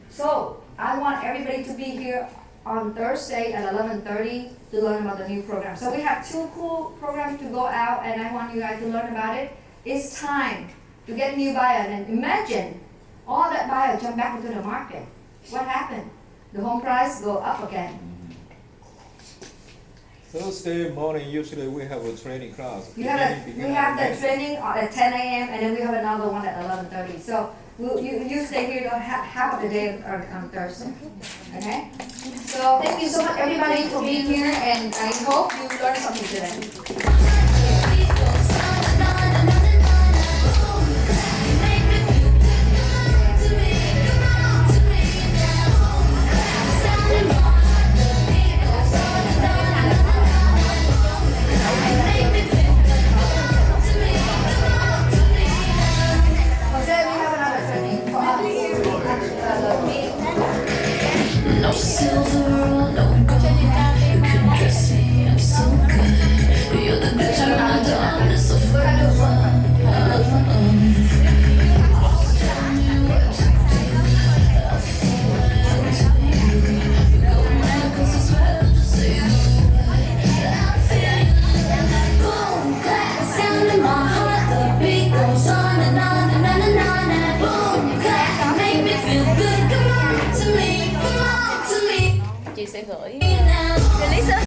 So I want everybody to be here on Thursday at 11:30 to learn about the new program. So we have 2 cool programs to go out, and I want you guys to learn about it. It's time to get new buyers, and imagine all that buyers jump back into the market. What happened? The home price go up again. Thursday morning, usually we have a training class. We have the training at 10 a.m. and then we have another one at 11:30. So you stay here half of the day on Thursday. Okay? So thank you so much everybody for being here, and I hope you learned something today. No silver or no gold, you can dress me up so good. You're the glitter and the darkness of my world. Tell me what to do, I'll fall into you. Go mad 'cause it's better to say the word. I feel boom, clap, sound in my heart. The beat goes on and on and on and on and boom, clap, make me feel good. Come on to me, come on to me. Chị sẽ gửi